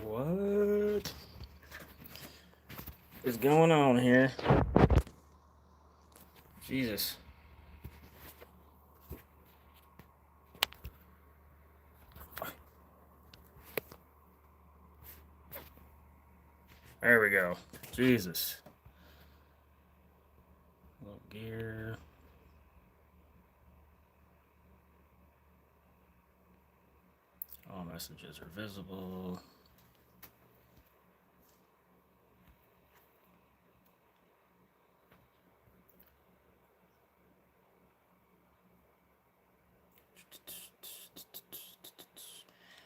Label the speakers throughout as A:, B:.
A: What is going on here? Jesus. There we go. Jesus. Little gear. All messages are visible.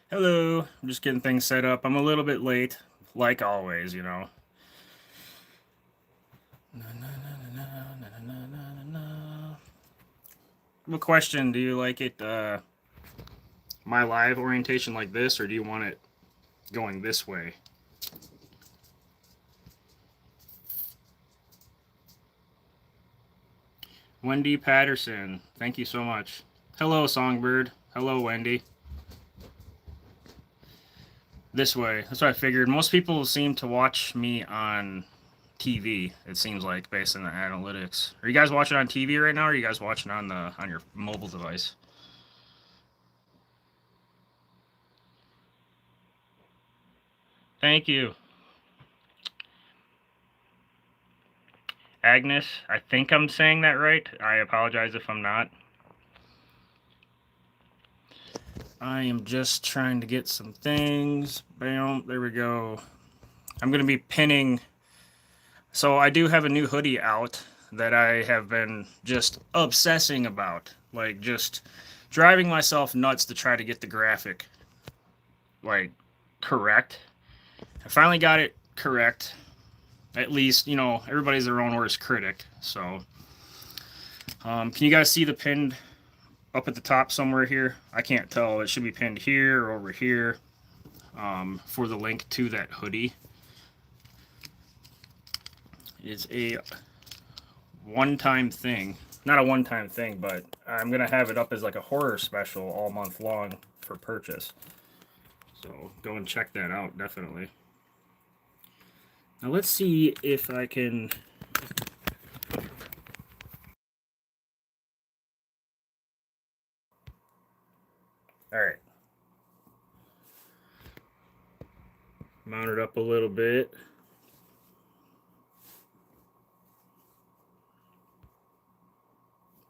A: Hello. I'm just getting things set up. I'm a little bit late, like always, you know. I have a question. Do you like it, my live orientation like this, or do you want it going this way? Wendy Patterson, thank you so much. Hello, Songbird. Hello, Wendy. This way. That's what I figured. Most people seem to watch me on TV, it seems like, based on the analytics. Are you guys watching on TV right now, or are you guys watching on your mobile device? Thank you. Agnes, I think I'm saying that right. I apologize if I'm not. I am just trying to get some things. Bam, there we go. I'm going to be pinning. So I do have a new hoodie out that I have been just obsessing about. Like, just driving myself nuts to try to get the graphic, like, correct. I finally got it correct. At least, you know, everybody's their own worst critic. So, can you guys see the pinned up at the top somewhere here? I can't tell. It should be pinned here or over here, for the link to that hoodie. It's a one-time thing. Not a one-time thing, but I'm going to have it up as like a horror special all month long for purchase. So go and check that out, definitely. Now let's see if I can... Alright. Mount it up a little bit.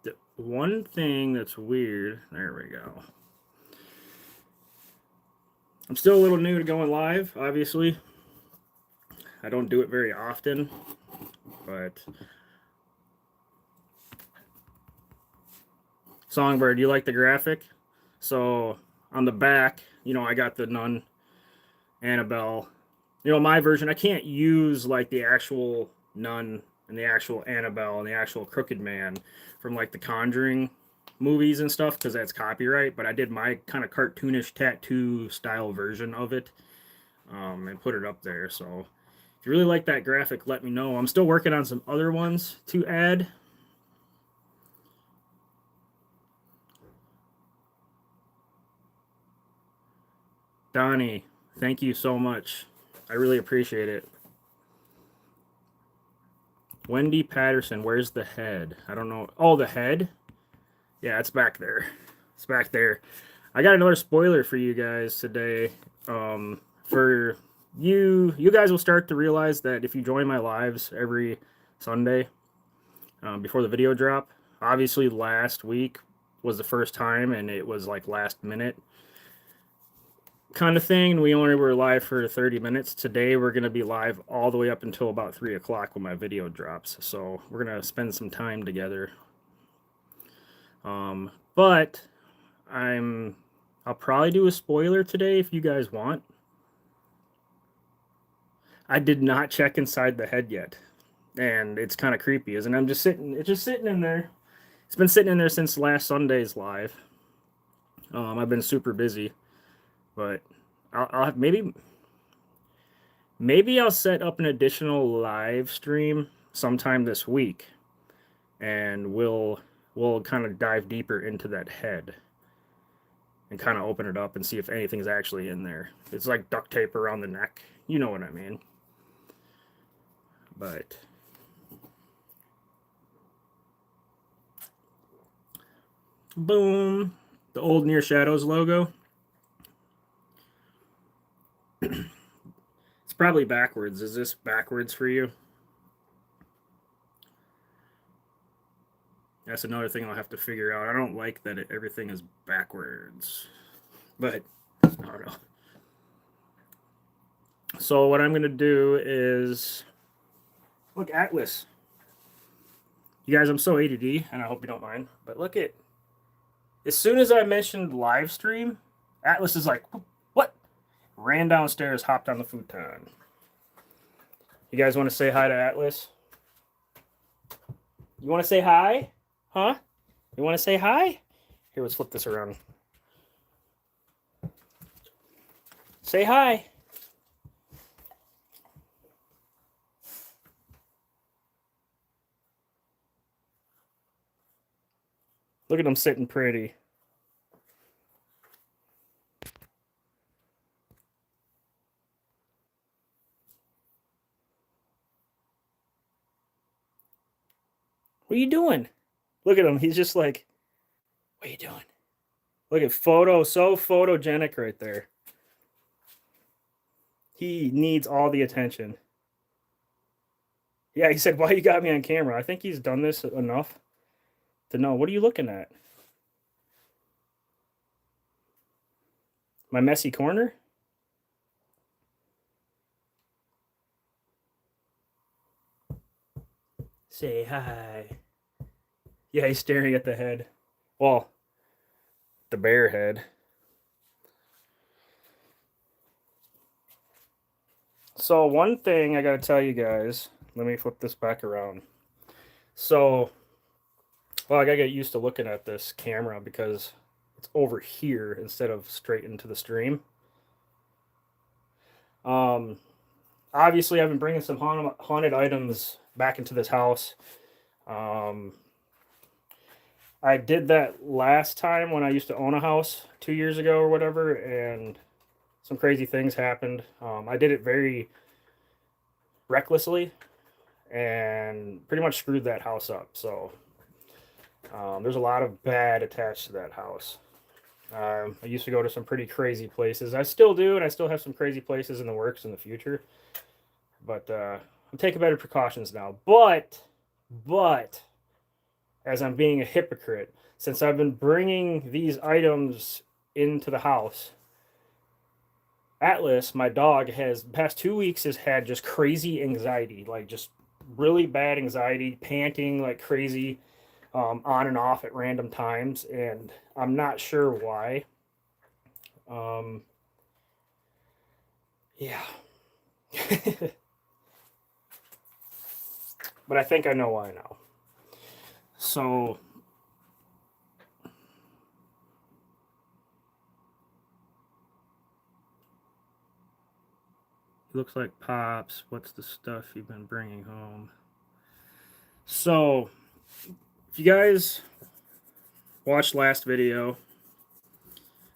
A: The one thing that's weird... There we go. I'm still a little new to going live, obviously. I don't do it very often, but... Songbird, you like the graphic? So, on the back, you know, I got the nun, Annabelle. You know, my version, I can't use, like, the actual nun and the actual Annabelle and the actual Crooked Man from, like, the Conjuring movies and stuff, because that's copyright, but I did my kind of cartoonish tattoo style version of it, and put it up there. So if you really like that graphic, let me know. I'm still working on some other ones to add. Donnie, thank you so much. I really appreciate it. Wendy Patterson, where's the head? I don't know. Oh, the head? Yeah, it's back there. It's back there. I got another spoiler for you guys today. For you guys will start to realize that if you join my lives every Sunday, before the video drop, obviously last week was the first time, and it was like last minute kind of thing. We only were live for 30 minutes. Today we're going to be live all the way up until about 3 o'clock when my video drops. So we're going to spend some time together. But I'll probably do a spoiler today if you guys want. I did not check inside the head yet, and it's kind of creepy, isn't it? It's just sitting in there. It's been sitting in there since last Sunday's live. I've been super busy, but I'll have maybe I'll set up an additional live stream sometime this week, and we'll kind of dive deeper into that head. and kind of open it up and see if anything's actually in there. It's like duct tape around the neck. You know what I mean. But boom, the old Near Shadows logo. It's probably backwards. Is this backwards for you? That's another thing I'll have to figure out. I don't like that everything is backwards. But I don't know. So what I'm going to do is look, Atlas. You guys, I'm so ADD, and I hope you don't mind. But look at, as soon as I mentioned live stream, Atlas is like, what? Ran downstairs, hopped on the futon. You guys want to say hi to Atlas? You want to say hi? Huh? You want to say hi? Here, let's flip this around. Say hi. Look at him sitting pretty. What are you doing? Look at him. He's just like, what are you doing? Look at so photogenic right there. He needs all the attention. Yeah, he said, why you got me on camera? I think he's done this enough to know. What are you looking at? My messy corner? Say hi. Yeah, he's staring at the head. Well, the bear head. So one thing I gotta tell you guys, let me flip this back around. So, well, I gotta get used to looking at this camera because it's over here instead of straight into the stream. Obviously, I've been bringing some haunted items back into this house. I did that last time when I used to own a house 2 years ago or whatever, and some crazy things happened. I did it very recklessly and pretty much screwed that house up. So there's a lot of bad attached to that house. I used to go to some pretty crazy places. I still do, and I still have some crazy places in the works in the future. But I'm taking better precautions now. But, as I'm being a hypocrite, since I've been bringing these items into the house, Atlas, my dog, has the past 2 weeks has had just crazy anxiety, like just really bad anxiety, panting like crazy, on and off at random times, and I'm not sure why. Yeah. But I think I know why now. So looks like Pops. What's the stuff you've been bringing home? So, if you guys watched last video,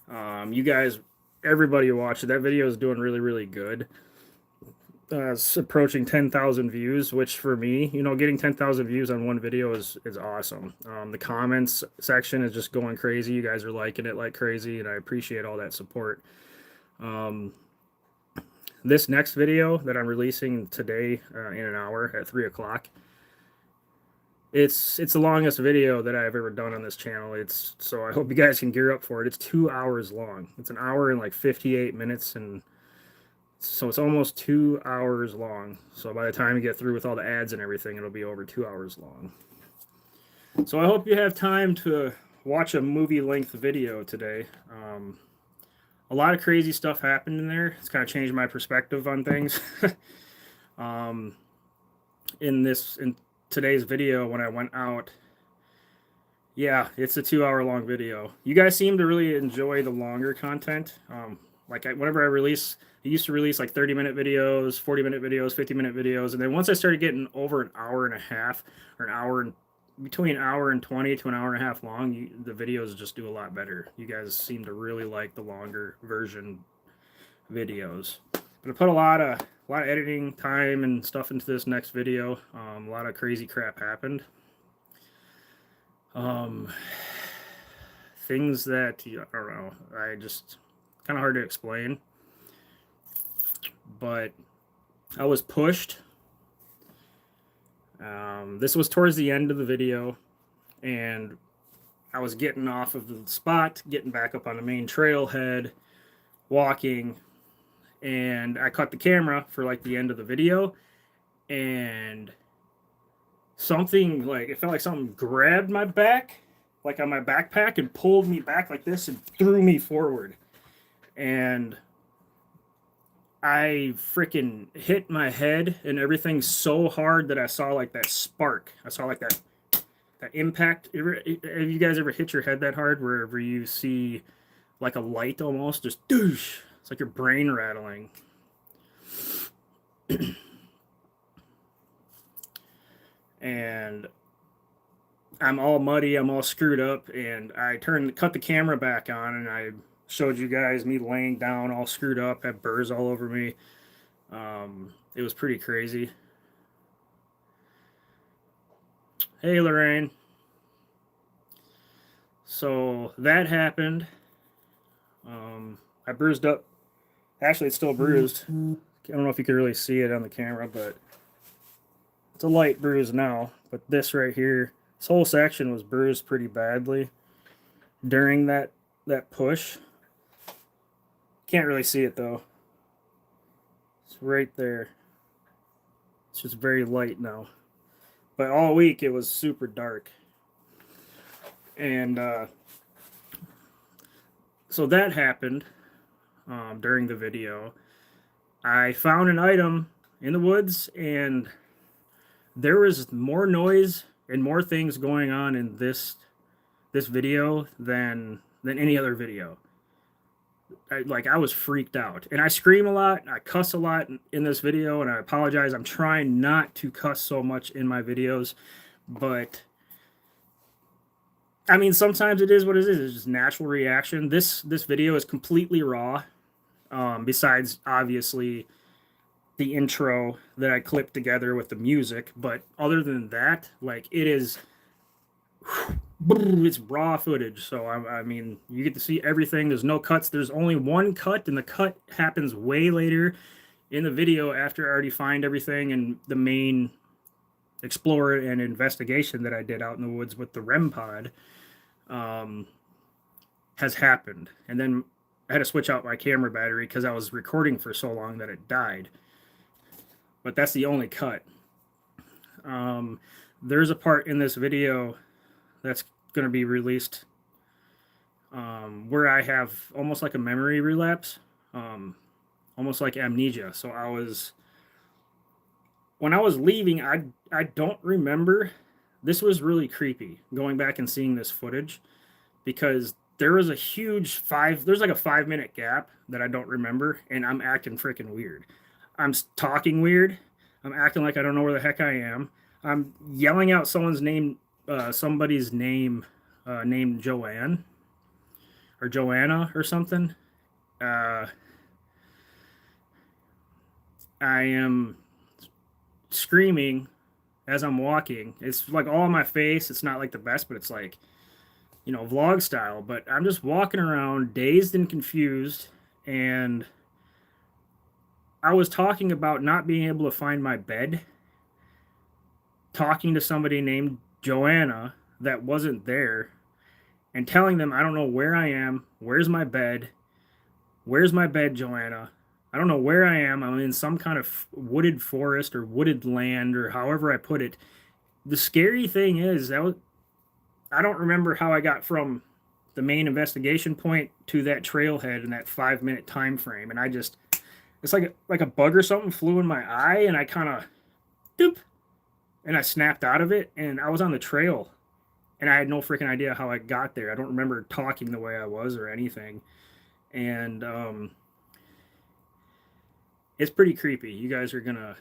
A: you guys, everybody who watched it, that video is doing really, really good. It's approaching 10,000 views, which for me, getting 10,000 views on one video is awesome. The comments section is just going crazy. You guys are liking it like crazy, and I appreciate all that support. This next video that I'm releasing today in an hour at 3 o'clock, it's the longest video that I've ever done on this channel. So I hope you guys can gear up for it. It's 2 hours long. It's an hour and like 58 minutes, and so it's almost 2 hours long. So by the time you get through with all the ads and everything, it'll be over 2 hours long. So I hope you have time to watch a movie-length video today. A lot of crazy stuff happened in there. It's kind of changed my perspective on things. In today's video, when I went out, yeah, it's a 2 hour long video. You guys seem to really enjoy the longer content. Whenever I release, I used to release like 30-minute videos, 40-minute videos, 50-minute videos, and then once I started getting over an hour and a half or an hour and between an hour and 20 to an hour and a half long, the videos just do a lot better. You guys seem to really like the longer version videos. But I put a lot of editing time and stuff into this next video. A lot of crazy crap happened. Things that I don't know. I just kind of hard to explain. But I was pushed. This was towards the end of the video, and I was getting off of the spot, getting back up on the main trailhead, walking, and I cut the camera for like the end of the video, and something like it felt like something grabbed my back, like on my backpack, and pulled me back like this and threw me forward, and I freaking hit my head and everything so hard that I saw like that spark. I saw like that impact. Have you guys ever hit your head that hard wherever you see like a light almost just doosh? It's like your brain rattling. And I'm all muddy, I'm all screwed up, and I cut the camera back on, and I showed you guys me laying down all screwed up, had burrs all over me. It was pretty crazy. Hey, Lorraine. So that happened. I bruised up. Actually, it's still bruised. I don't know if you can really see it on the camera, but it's a light bruise now. But this right here, this whole section was bruised pretty badly during that push. Can't really see it though. It's right there. It's just very light now. But all week it was super dark. And so that happened during the video. I found an item in the woods, and there was more noise and more things going on in this video than any other video. I was freaked out, and I scream a lot, I cuss a lot in this video, and I apologize. I'm trying not to cuss so much in my videos, but I mean, sometimes it is what it is. It's just natural reaction. This video is completely raw, besides obviously the intro that I clipped together with the music, but other than that, like, it is, it's raw footage. So I mean, you get to see everything. There's no cuts. There's only one cut, and the cut happens way later in the video after I already find everything, and the main explore and investigation that I did out in the woods with the REM pod has happened. And then I had to switch out my camera battery because I was recording for so long that it died. But that's the only cut. There's a part in this video that's going to be released where I have almost like a memory relapse, almost like amnesia. So when I was leaving, I don't remember. This was really creepy going back and seeing this footage, because there was a huge there's like a 5-minute gap that I don't remember, and I'm acting freaking weird. I'm talking weird. I'm acting like I don't know where the heck I am. I'm yelling out somebody's name named Joanne or Joanna or something. I am screaming as I'm walking. It's like all on my face. It's not like the best, but it's like, vlog style. But I'm just walking around dazed and confused, and I was talking about not being able to find my bed, talking to somebody named Joanna that wasn't there, and telling them I don't know where I am. Where's my bed? Where's my bed, Joanna? I don't know where I am. I'm in some kind of wooded forest or wooded land, or however I put it. The scary thing is I don't remember how I got from the main investigation point to that trailhead in that 5-minute time frame, and it's like a bug or something flew in my eye, and I kind of doop, and I snapped out of it, and I was on the trail, and I had no freaking idea how I got there. I don't remember talking the way I was or anything, and it's pretty creepy. You guys are gonna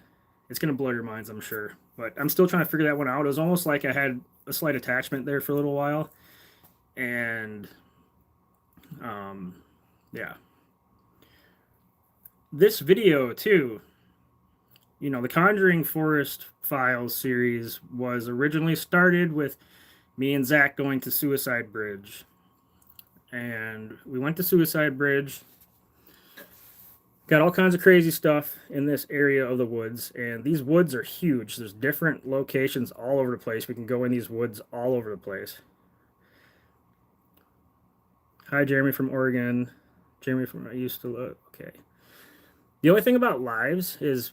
A: It's going to blow your minds, I'm sure. But I'm still trying to figure that one out. It was almost like I had a slight attachment there for a little while. And, yeah. This video, too, the Conjuring Forest Files series was originally started with me and Zach going to Suicide Bridge. And we went to Suicide Bridge. Got all kinds of crazy stuff in this area of the woods, and these woods are huge. There's different locations all over the place. We can go in these woods all over the place. Hi, Jeremy from Oregon. Jeremy from I used to look. Okay. The only thing about lives is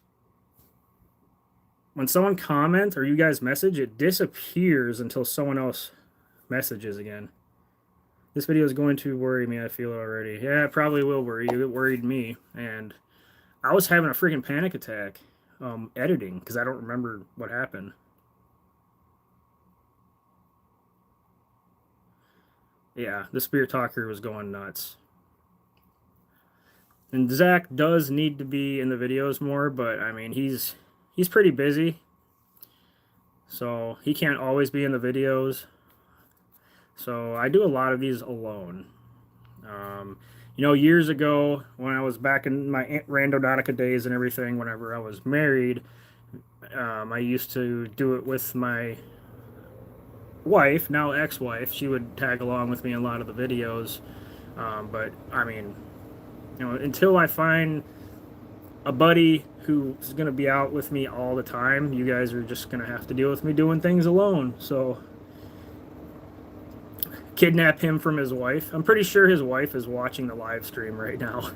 A: when someone comments or you guys message, it disappears until someone else messages again. This video is going to worry me, I feel already. Yeah, it probably will worry you. It worried me. And I was having a freaking panic attack editing because I don't remember what happened. Yeah, the Spirit Talker was going nuts. And Zach does need to be in the videos more, but I mean, he's pretty busy. So he can't always be in the videos. So I do a lot of these alone. Years ago when I was back in my Randonautica days and everything, whenever I was married, I used to do it with my wife, now ex-wife. She would tag along with me in a lot of the videos. But I mean, until I find a buddy who's going to be out with me all the time, you guys are just going to have to deal with me doing things alone. So kidnap him from his wife. I'm pretty sure his wife is watching the live stream right now.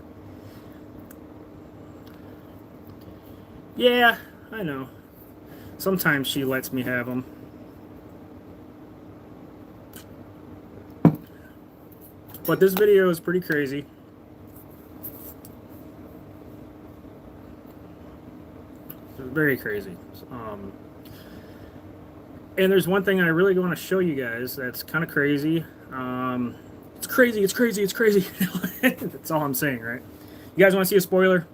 A: Yeah, I know. Sometimes she lets me have them. But this video is pretty crazy. It's very crazy. And there's one thing I really want to show you guys that's kind of crazy. It's crazy, it's crazy, it's crazy. That's all I'm saying, right? You guys want to see a spoiler?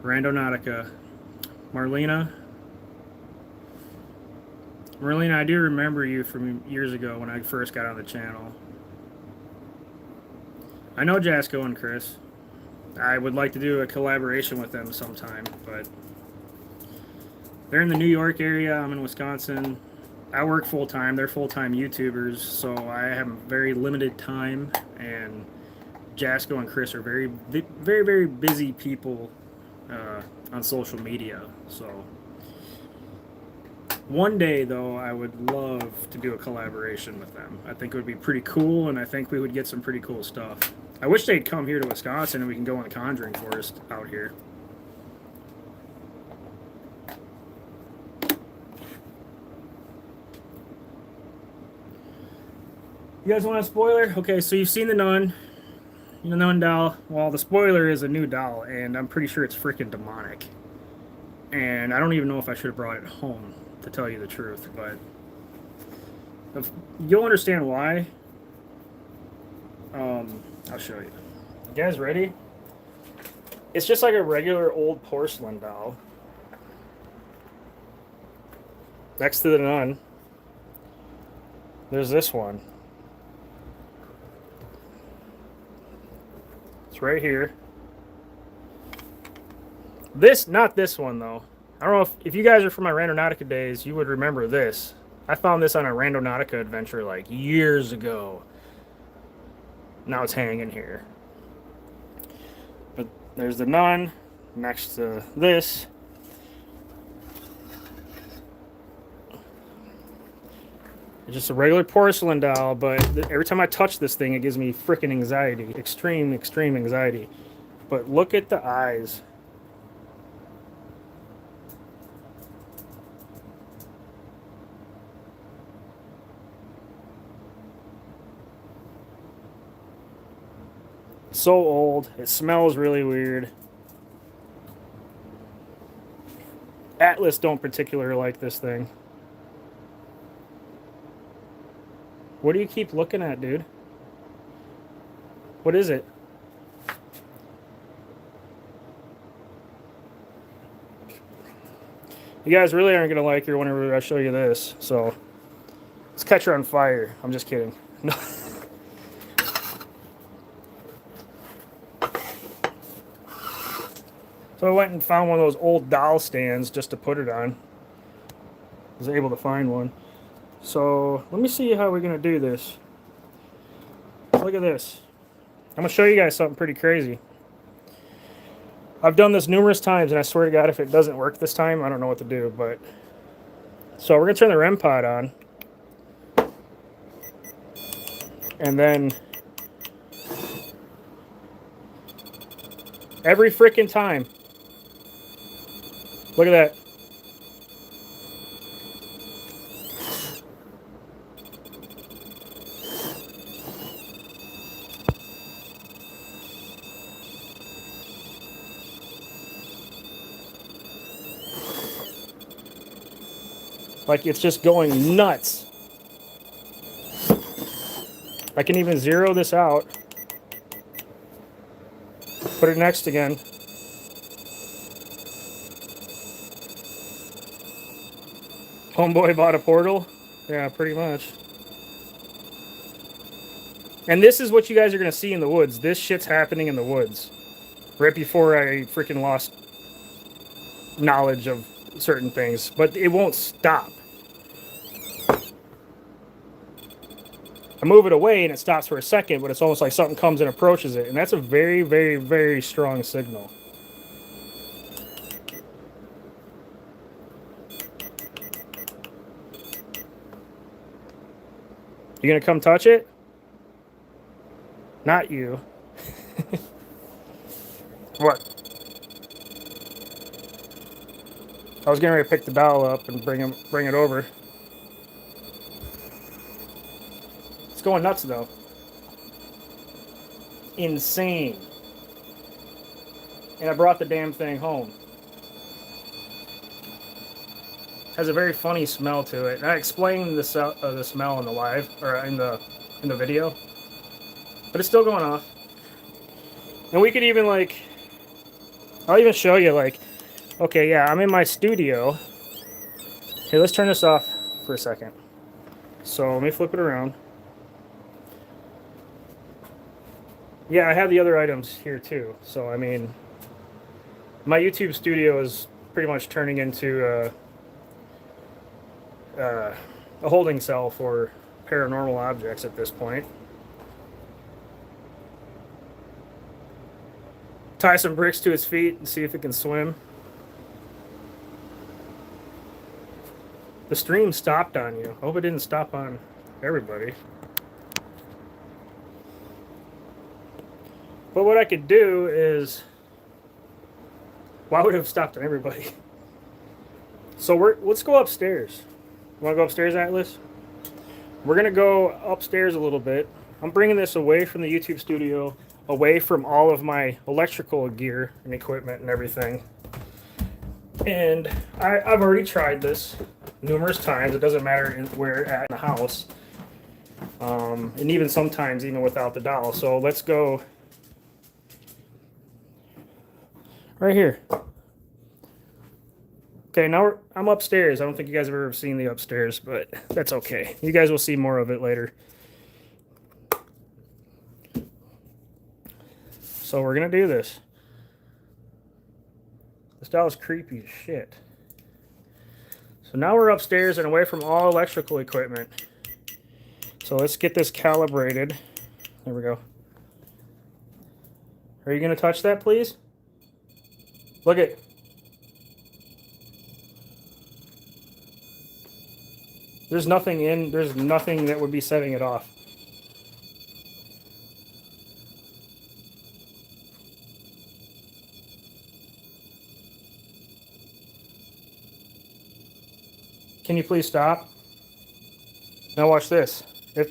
A: Randonautica. Marlena, I do remember you from years ago when I first got on the channel. I know Jasco and Chris. I would like to do a collaboration with them sometime, but they're in the New York area. I'm in Wisconsin. I work full-time. They're full-time YouTubers, so I have very limited time, and Jasco and Chris are very, very, very busy people on social media. So one day, though, I would love to do a collaboration with them. I think it would be pretty cool, and I think we would get some pretty cool stuff. I wish they'd come here to Wisconsin and we can go in the Conjuring Forest out here. You guys want a spoiler? Okay, so you've seen the Nun. The Nun doll. Well, the spoiler is a new doll, and I'm pretty sure it's freaking demonic. And I don't even know if I should have brought it home, to tell you the truth, but you'll understand why. I'll show you. You guys ready? It's just like a regular old porcelain doll. Next to the Nun, there's this one. It's right here. Not this one, though. I don't know if you guys are from my Randonautica days, you would remember this. I found this on a Randonautica adventure like years ago. Now it's hanging here. But there's the Nun next to this. It's just a regular porcelain doll, but every time I touch this thing, it gives me freaking anxiety. Extreme, extreme anxiety. But look at the eyes. So old. It smells really weird. Atlas don't particularly like this thing. What do you keep looking at, dude? What is it? You guys really aren't going to like her whenever I show you this. So let's catch her on fire. I'm just kidding. No. So I went and found one of those old doll stands just to put it on. I was able to find one. So let me see how we're going to do this. Look at this. I'm going to show you guys something pretty crazy. I've done this numerous times, and I swear to God, if it doesn't work this time, I don't know what to do. But so we're going to turn the REM pod on. And then every freaking time. Look at that. Like, it's just going nuts. I can even zero this out. Put it next again. Homeboy bought a portal? Yeah, pretty much. And this is what you guys are going to see in the woods. This shit's happening in the woods. Right before I freaking lost knowledge of certain things. But it won't stop. I move it away and it stops for a second, but it's almost like something comes and approaches it. And that's a very, very, very strong signal. You gonna come touch it? Not you. What? I was getting ready to pick the doll up and bring it over. It's going nuts though. Insane. And I brought the damn thing home. Has a very funny smell to it. And I explained the smell in the live or in the video, but it's still going off. And we could even like, I'll even show you like, okay, yeah, I'm in my studio. Here, let's turn this off for a second. So let me flip it around. Yeah, I have the other items here too. So I mean, my YouTube studio is pretty much turning into a holding cell for paranormal objects at this point. Tie some bricks to its feet and see if it can swim. The stream stopped on you. I hope it didn't stop on everybody. But what I could do is, why would it have stopped on everybody? So let's go upstairs. You want to go upstairs, Atlas? We're going to go upstairs a little bit. I'm bringing this away from the YouTube studio, away from all of my electrical gear and equipment and everything. And I've already tried this numerous times. It doesn't matter where at in the house. And even sometimes, even without the doll. So let's go right here. Okay, now I'm upstairs. I don't think you guys have ever seen the upstairs, but that's okay. You guys will see more of it later. So we're going to do this. This doll is creepy as shit. So now we're upstairs and away from all electrical equipment. So let's get this calibrated. There we go. Are you going to touch that, please? Look at. There's nothing that would be setting it off. Can you please stop? Now watch this.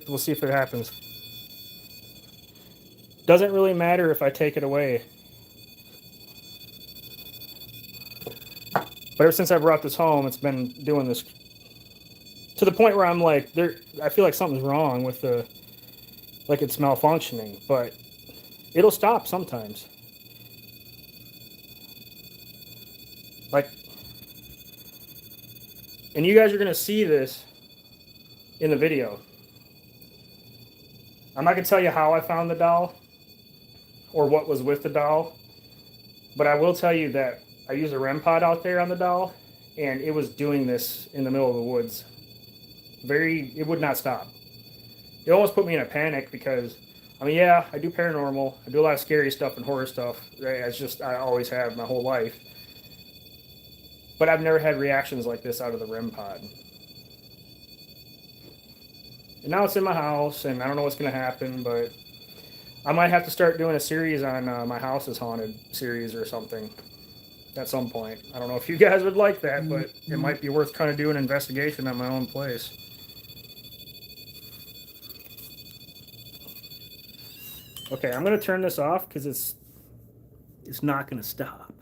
A: We'll see if it happens. Doesn't really matter if I take it away. But ever since I brought this home, it's been doing this to the point where I'm like, I feel like something's wrong with like it's malfunctioning. But It'll stop sometimes. Like, and you guys are going to see this in the video. I'm not going to tell you how I found the doll or what was with the doll, but I will tell you that I used a REM pod out there on the doll, and it was doing this in the middle of the woods. It would not stop. It almost put me in a panic because, I mean, yeah, I do paranormal. I do a lot of scary stuff and horror stuff. It's just, I always have my whole life. But I've never had reactions like this out of the REM pod. And now it's in my house, and I don't know what's going to happen, but I might have to start doing a series on my house is haunted series or something at some point. I don't know if you guys would like that, but it might be worth kind of doing an investigation on my own place. Okay, I'm going to turn this off because it's not going to stop.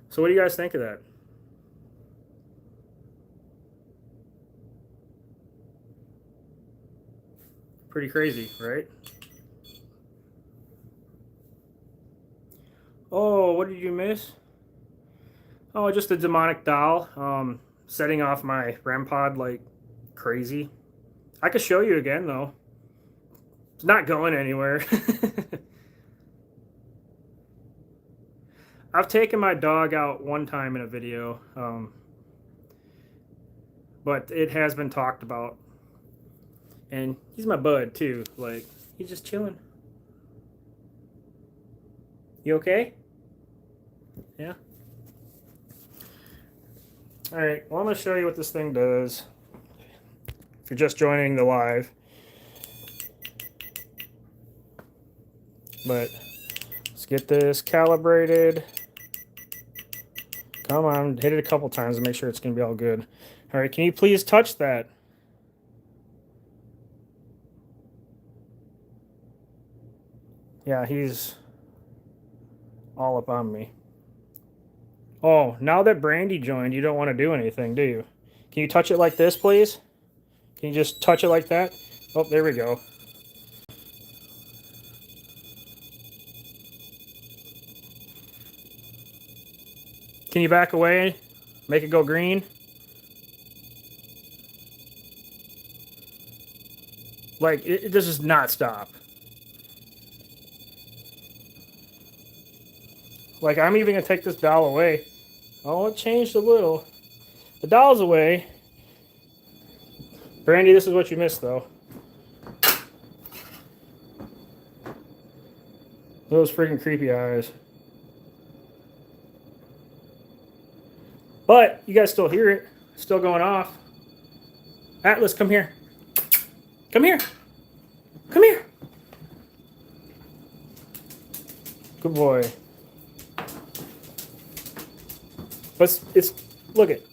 A: So what do you guys think of that? Pretty crazy, right? Oh, what did you miss? Oh, just a demonic doll setting off my REM pod like crazy. I could show you again, though. It's not going anywhere. I've taken my dog out one time in a video, but it has been talked about. And he's my bud, too. Like, he's just chilling. You okay? Yeah? Alright, well, I'm going to show you what this thing does. If you're just joining the live. But let's get this calibrated. Come on, hit it a couple times to make sure it's going to be all good. Alright, can you please touch that? Yeah, he's all up on me. Oh, now that Brandy joined, you don't want to do anything, do you? Can you touch it like this, please? Can you just touch it like that? Oh, there we go. Can you back away? Make it go green? Like, it does just not stop. Like, I'm even going to take this doll away. Oh, it changed a little. The doll's away. Brandy, this is what you missed, though. Those freaking creepy eyes. But, you guys still hear it. It's still going off. Atlas, come here. Come here. Come here. Good boy. But it's look it.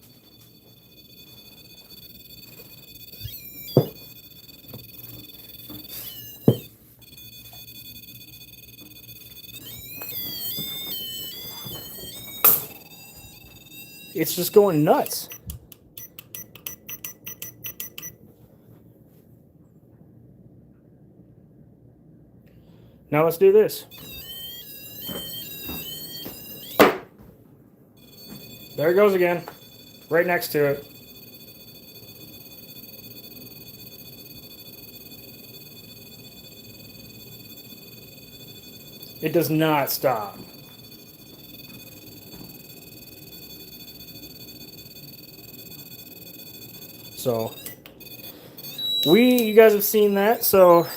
A: It's just going nuts. Now let's do this. There it goes again, right next to it. It does not stop. So, you guys have seen that, so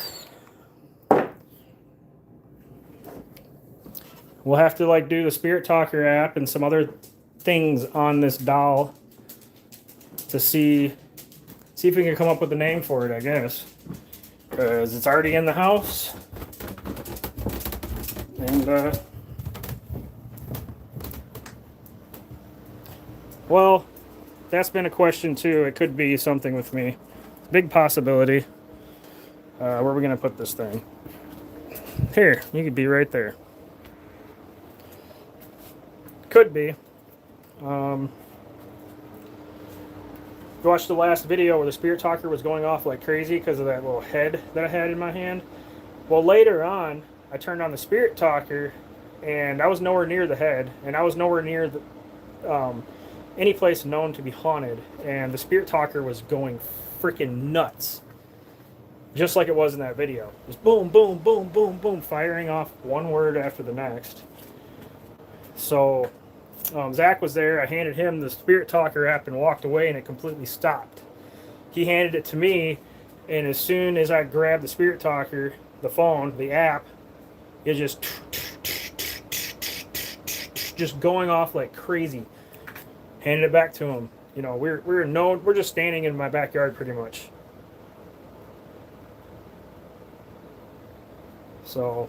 A: we'll have to like do the Spirit Talker app and some other things on this doll to see if we can come up with a name for it, I guess. Because it's already in the house. And, well, that's been a question too. It could be something with me. Big possibility. Where are we going to put this thing? Here, you could be right there. Could be. Watched the last video where the Spirit Talker was going off like crazy because of that little head that I had in my hand. Well, later on, I turned on the spirit talker, and I was nowhere near the head, and I was nowhere near any place known to be haunted, and the spirit talker was going freaking nuts, just like it was in that video. Just boom, boom, boom, boom, boom, firing off one word after the next. So Zach was there. I handed him the spirit talker app and walked away, and it completely stopped. He handed it to me, and as soon as I grabbed the spirit talker, the phone, the app, it just going off like crazy. Handed it back to him. You know, we're just standing in my backyard pretty much. So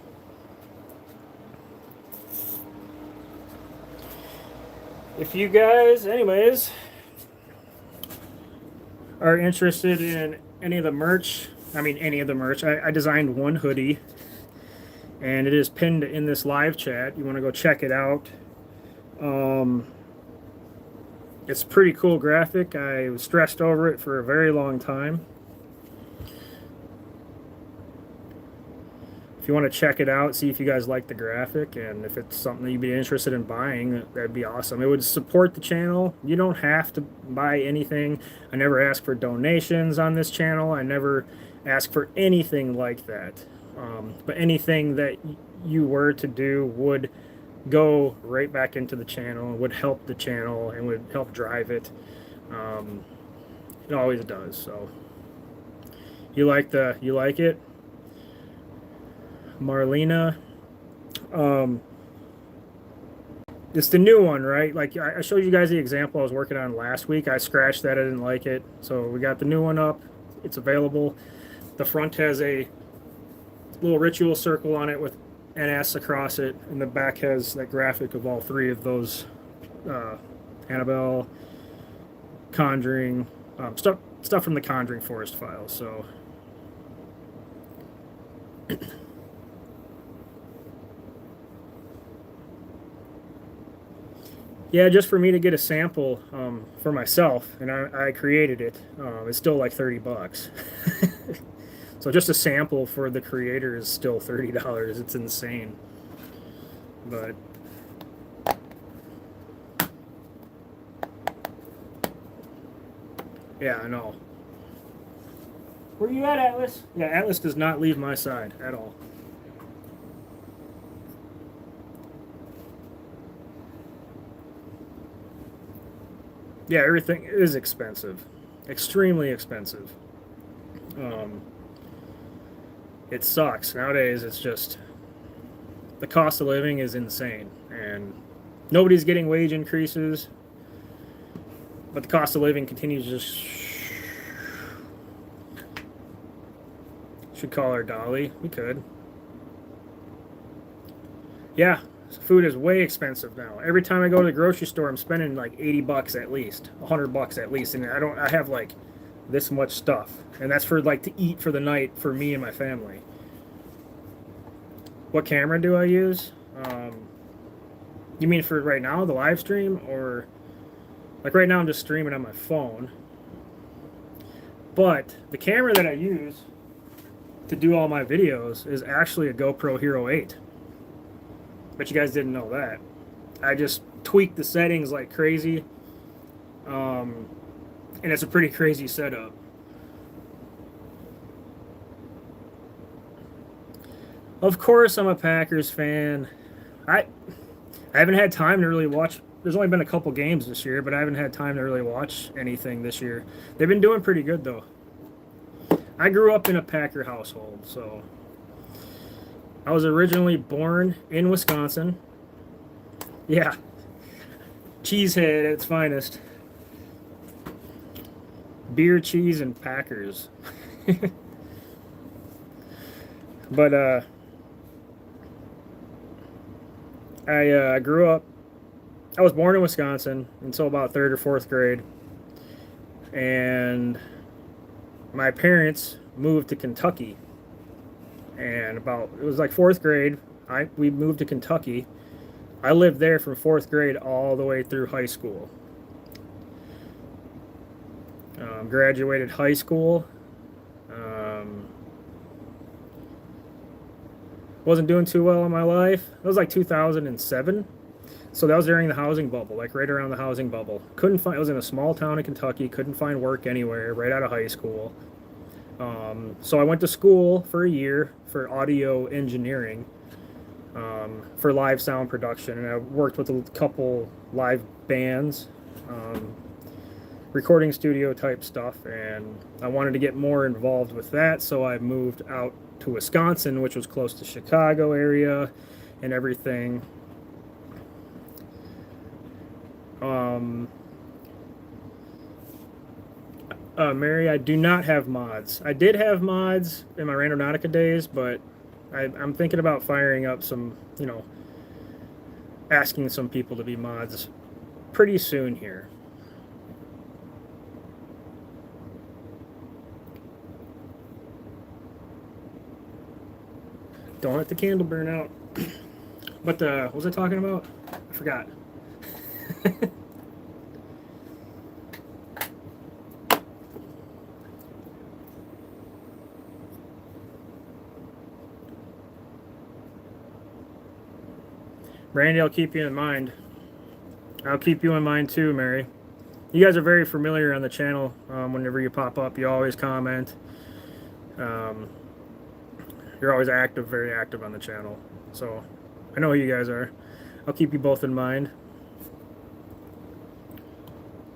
A: if you guys, anyways, are interested in any of the merch, I designed one hoodie, and it is pinned in this live chat. You want to go check it out. It's a pretty cool graphic. I was stressed over it for a very long time. If you want to check it out, see if you guys like the graphic, and if it's something that you'd be interested in buying, that'd be awesome. It would support the channel. You don't have to buy anything. I never ask for donations on this channel. I never ask for anything like that. But anything that you were to do would go right back into the channel, would help the channel, and would help drive it. It always does. So you like it, Marlena? It's the new one, right? Like I showed you guys the example I was working on last week. I scratched that. I didn't like it, so we got the new one up. It's available. The front has a little ritual circle on it with NS across it, and the back has that graphic of all three of those Annabelle, Conjuring, stuff from the Conjuring Forest files. So yeah, just for me to get a sample for myself, and I created it. It's still like $30. So just a sample for the creator is still $30. It's insane. But yeah, I know. Where you at, Atlas? Yeah, Atlas does not leave my side at all. Yeah, everything is expensive. Extremely expensive. It sucks. Nowadays, it's just the cost of living is insane, and nobody's getting wage increases, but the cost of living continues to just. Should call her Dolly. We could. Yeah, food is way expensive now. Every time I go to the grocery store, I'm spending like $80 at least, $100 at least, and I have like this much stuff, and that's for like to eat for the night for me and my family. What camera do I use? You mean for right now, the live stream, or like right now I'm just streaming on my phone? But the camera that I use to do all my videos is actually a GoPro Hero 8. But you guys didn't know that. I just tweaked the settings like crazy, and it's a pretty crazy setup. Of course, I'm a Packers fan. I haven't had time to really watch. There's only been a couple games this year, but I haven't had time to really watch anything this year. They've been doing pretty good, though. I grew up in a Packer household, so I was originally born in Wisconsin. Yeah, cheesehead at its finest. Beer, cheese, and Packers. But I grew up. I was born in Wisconsin until about third or fourth grade, and my parents moved to Kentucky. And it was like fourth grade. We moved to Kentucky. I lived there from fourth grade all the way through high school. Graduated high school. wasn't doing too well in my life. It was like 2007. So that was during the housing bubble, like right around the housing bubble. Couldn't find, I was in a small town in Kentucky, couldn't find work anywhere right out of high school. So I went to school for a year for audio engineering, for live sound production, and I worked with a couple live bands, recording studio type stuff, and I wanted to get more involved with that, so I moved out to Wisconsin, which was close to Chicago area and everything. Mary, I do not have mods. I did have mods in my Randonautica days, but I'm thinking about firing up some, asking some people to be mods pretty soon here. Don't let the candle burn out. What was I talking about? I forgot. Randy, I'll keep you in mind. I'll keep you in mind too, Mary. You guys are very familiar on the channel. Whenever you pop up, you always comment. You're always active, very active on the channel. So I know who you guys are. I'll keep you both in mind.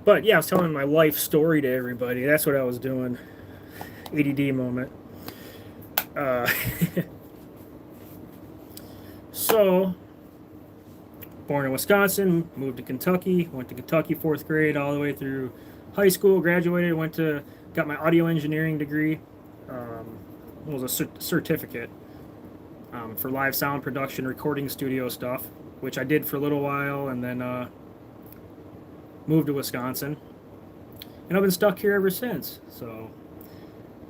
A: But yeah, I was telling my life story to everybody. That's what I was doing. ADD moment. So, born in Wisconsin, moved to Kentucky, went to Kentucky 4th grade all the way through high school, graduated, got my audio engineering degree. It was a certificate for live sound production, recording studio stuff, which I did for a little while, and then moved to Wisconsin. And I've been stuck here ever since. So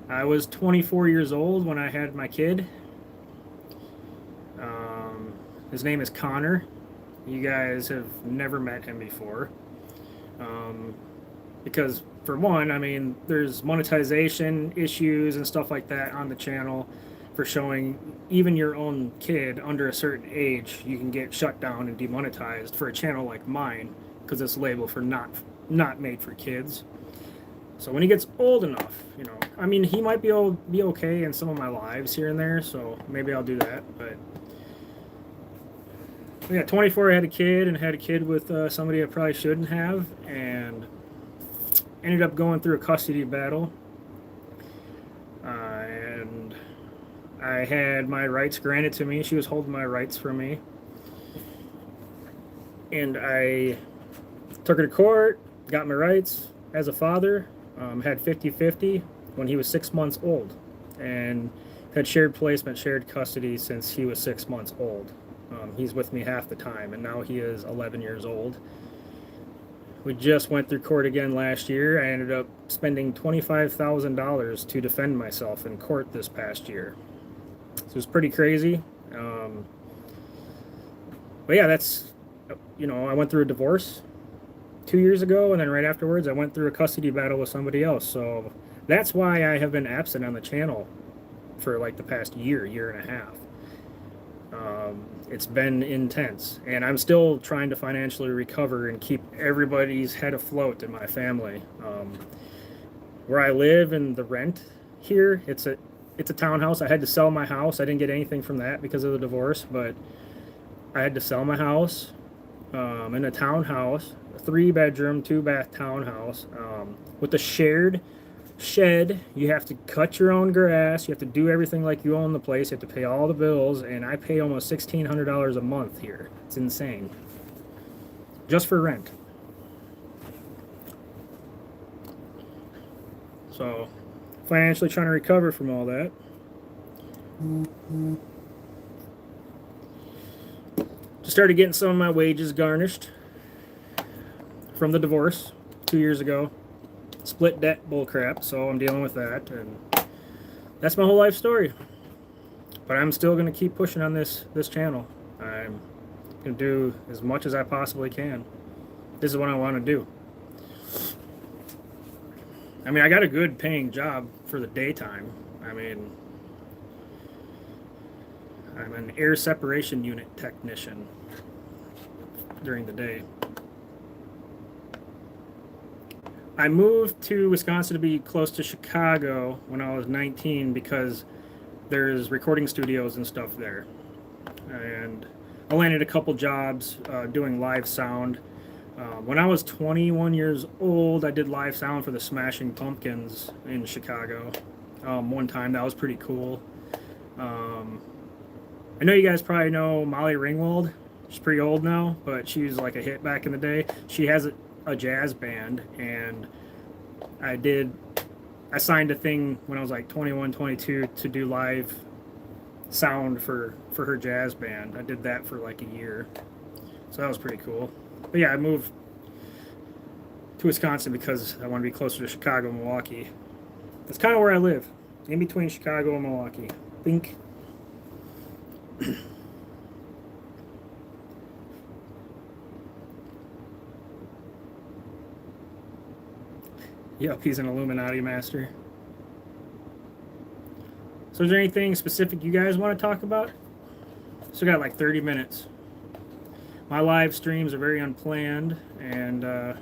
A: I was 24 years old when I had my kid. His name is Connor. You guys have never met him before. Because, for one, I mean, there's monetization issues and stuff like that on the channel for showing even your own kid under a certain age. You can get shut down and demonetized for a channel like mine because it's labeled for not made for kids. So when he gets old enough, I mean, he might be okay in some of my lives here and there, so maybe I'll do that. But yeah, 24, I had a kid, and had a kid with somebody I probably shouldn't have, and ended up going through a custody battle. And I had my rights granted to me. She was holding my rights from me. And I took her to court, got my rights as a father, had 50-50 when he was 6 months old, and had shared placement, shared custody since he was 6 months old. He's with me half the time, and now he is 11 years old. We just went through court again last year. I ended up spending $25,000 to defend myself in court this past year. So it was pretty crazy. But yeah, I went through a divorce 2 years ago, and then right afterwards I went through a custody battle with somebody else. So that's why I have been absent on the channel for like the past year and a half. It's been intense, and I'm still trying to financially recover and keep everybody's head afloat in my family. Where I live and the rent here, it's a townhouse. I had to sell my house. I didn't get anything from that because of the divorce, but I had to sell my house in a townhouse, a 3-bedroom, 2-bath townhouse with a shared shed. You have to cut your own grass. You have to do everything like you own the place. You have to pay all the bills, and I pay almost $1,600 a month here. It's insane, just for rent. So financially trying to recover from all that. Just started getting some of my wages garnished from the divorce 2 years ago. Split debt bullcrap, so I'm dealing with that, and that's my whole life story. But I'm still going to keep pushing on this channel. I'm going to do as much as I possibly can. This is what I want to do. I mean, I got a good paying job for the daytime. I mean, I'm an air separation unit technician during the day. I moved to Wisconsin to be close to Chicago when I was 19 because there's recording studios and stuff there. And I landed a couple jobs doing live sound. When I was 21 years old, I did live sound for the Smashing Pumpkins in Chicago. One time, that was pretty cool. I know you guys probably know Molly Ringwald. She's pretty old now, but she was like a hit back in the day. She has a jazz band, and I signed a thing when I was like 21, 22 to do live sound for her jazz band. I did that for like a year. So that was pretty cool. But yeah, I moved to Wisconsin because I want to be closer to Chicago and Milwaukee. That's kind of where I live, in between Chicago and Milwaukee. Think. Yep, he's an Illuminati master. So is there anything specific you guys want to talk about? Still got like 30 minutes. My live streams are very unplanned, and I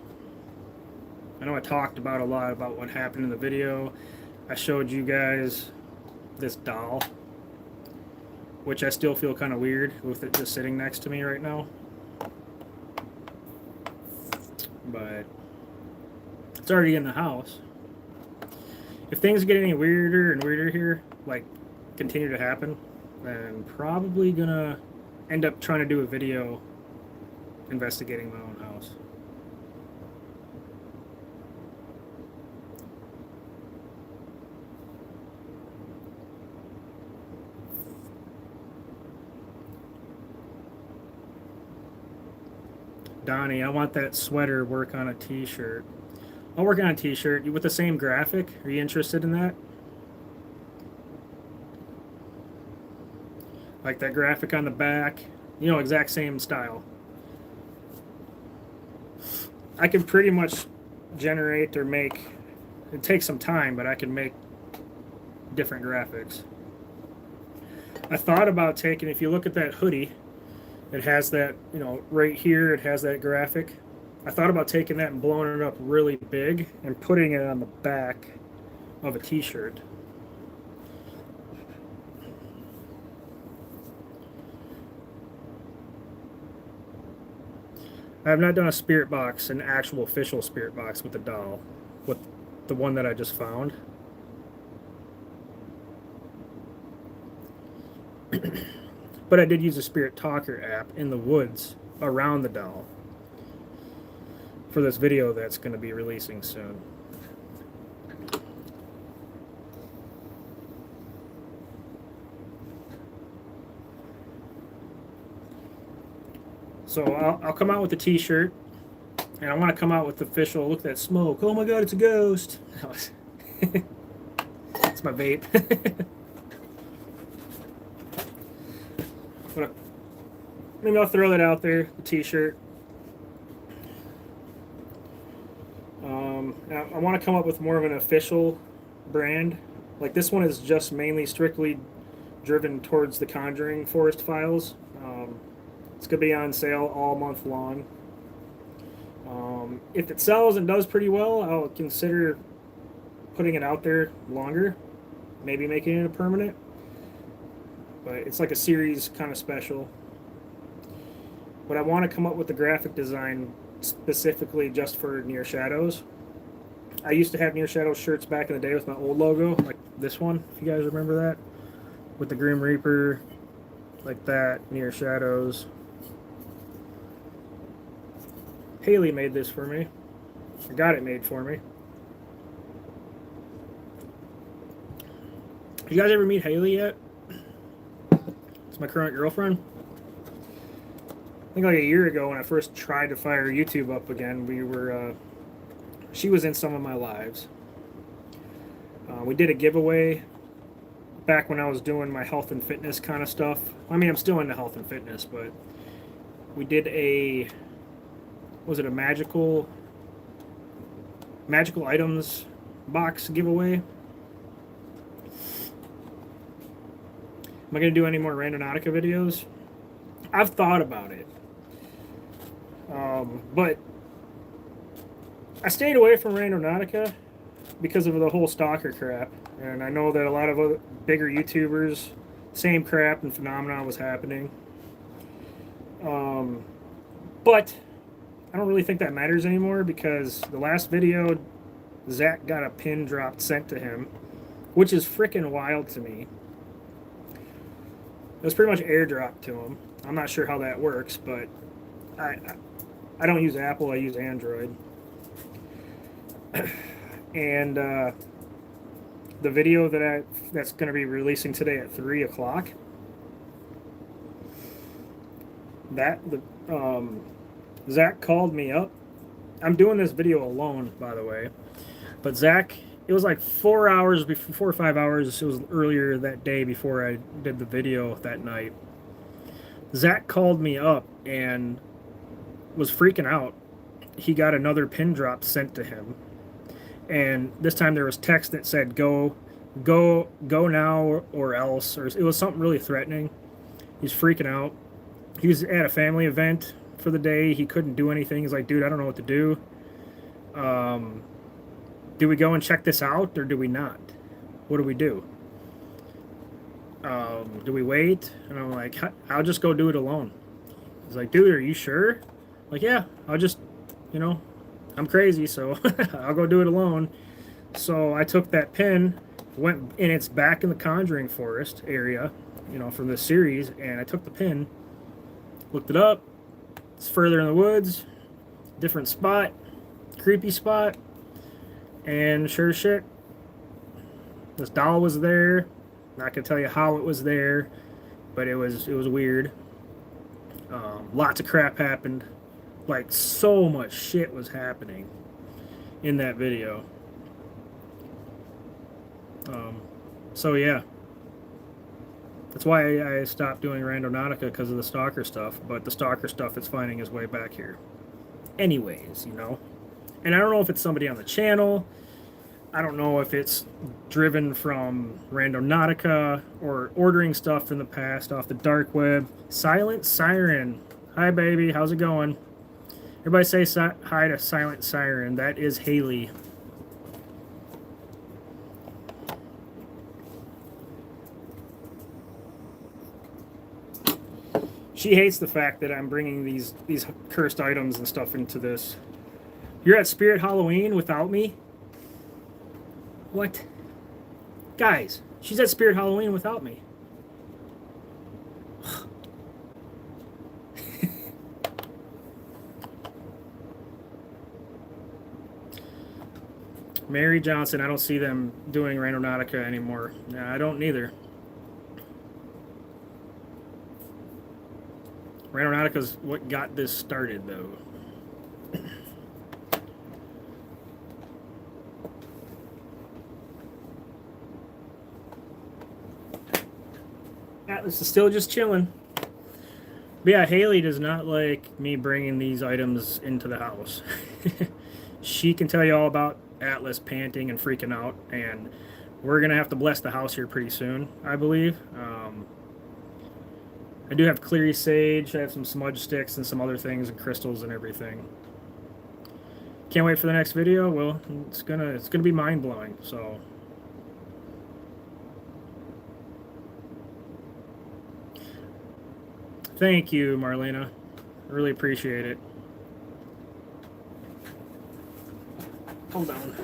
A: know I talked about a lot about what happened in the video. I showed you guys this doll, which I still feel kind of weird with it just sitting next to me right now. But it's already in the house. If things get any weirder and weirder here, like continue to happen, then probably gonna end up trying to do a video investigating my own house. Donnie, I want that sweater work on a t-shirt. I'll work on a t-shirt with the same graphic. Are you interested in that? Like that graphic on the back, you know, exact same style. I can pretty much generate or make, it takes some time, but I can make different graphics. I thought about taking, if you look at that hoodie, it has that, you know, right here, it has that graphic. I thought about taking that and blowing it up really big and putting it on the back of a t-shirt. I have not done a spirit box, an actual official spirit box with the doll, with the one that I just found. But I did use a Spirit Talker app in the woods around the doll for this video that's going to be releasing soon. So I'll come out with the t-shirt, and I want to come out with the official, look at that smoke, oh my god, it's a ghost. It's my vape. Maybe I'll throw that out there, the t-shirt. I want to come up with more of an official brand. Like this one is just mainly strictly driven towards the Conjuring Forest Files. It's going to be on sale all month long. If it sells and does pretty well, I'll consider putting it out there longer. Maybe making it a permanent. But it's like a series kind of special. But I want to come up with the graphic design specifically just for Near Shadows. I used to have Near Shadows shirts back in the day with my old logo, like this one, if you guys remember that. With the Grim Reaper, like that, Near Shadows. Haley made this for me. I got it made for me. Did you guys ever meet Haley yet? It's my current girlfriend. I think like a year ago when I first tried to fire YouTube up again, she was in some of my lives. We did a giveaway back when I was doing my health and fitness kind of stuff. I mean, I'm still into health and fitness, but we did was it a magical items box giveaway?
B: Am I going to do any more Randonautica videos? I've thought about it. But I stayed away from Randonautica because of the whole stalker crap. And I know that a lot of other bigger YouTubers, same crap and phenomenon was happening. But I don't really think that matters anymore because the last video, Zach got a pin dropped sent to him, which is freaking wild to me. It was pretty much airdropped to him. I'm not sure how that works, but I don't use Apple, I use Android. And the video that's going to be releasing today at 3 o'clock, Zach called me up. I'm doing this video alone, by the way. But Zach, it was like 4 hours before, 4 or 5 hours. It was earlier that day before I did the video that night. Zach called me up and was freaking out. He got another pin drop sent to him, and this time there was text that said go now or else, or it was something really threatening. He's freaking out. He was at a family event for the day. He couldn't do anything. He's like, dude, I don't know what to do. Do we go and check this out or do we not? What do we do? Do we wait? And I'm like, I'll just go do it alone. He's like, dude, are you sure? I'm like, yeah, I'll just, I'm crazy, so I'll go do it alone. So I took that pin, went, and it's back in the Conjuring Forest area, from the series, and I took the pin, looked it up. It's further in the woods, different spot, creepy spot, and sure as shit, this doll was there. Not gonna tell you how it was there, but it was weird. Lots of crap happened. Like, so much shit was happening in that video. So yeah, that's why I stopped doing Randonautica, because of the stalker stuff. But the stalker stuff is finding its way back here anyways, and I don't know if it's somebody on the channel. I don't know if it's driven from Randonautica or ordering stuff in the past off the dark web. Silent Siren, hi baby, how's it going? Everybody say hi to Silent Siren. That is Haley. She hates the fact that I'm bringing these cursed items and stuff into this. You're at Spirit Halloween without me? What? Guys, she's at Spirit Halloween without me. Mary Johnson, I don't see them doing Randonautica anymore. Nah, I don't neither. Randonautica's what got this started, though. Atlas is still just chilling. But yeah, Haley does not like me bringing these items into the house. She can tell you all about Atlas panting and freaking out, and we're gonna have to bless the house here pretty soon, I believe. I do have Cleary Sage, I have some smudge sticks and some other things and crystals and everything. Can't wait for the next video. Well, it's gonna be mind-blowing, so. Thank you, Marlena. I really appreciate it. Hold on.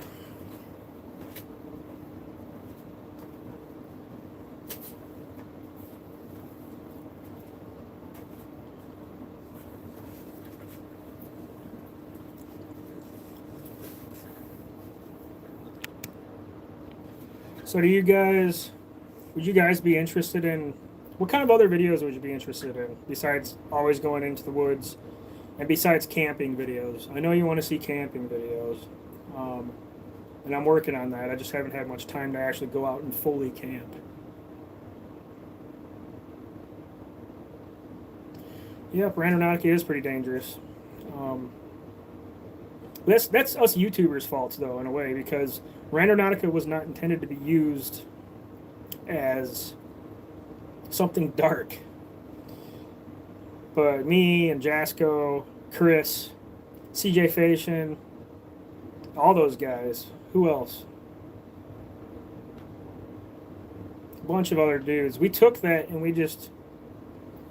B: So would you guys be interested in, what kind of other videos would you be interested in besides always going into the woods and besides camping videos? I know you want to see camping videos, and I'm working on that. I just haven't had much time to actually go out and fully camp. Yep, Randonautica is pretty dangerous. That's us YouTubers' faults, though, in a way, because Randonautica was not intended to be used as something dark. But me and Jasco, Chris, CJ Fashion, all those guys. Who else? A bunch of other dudes. We took that and we just,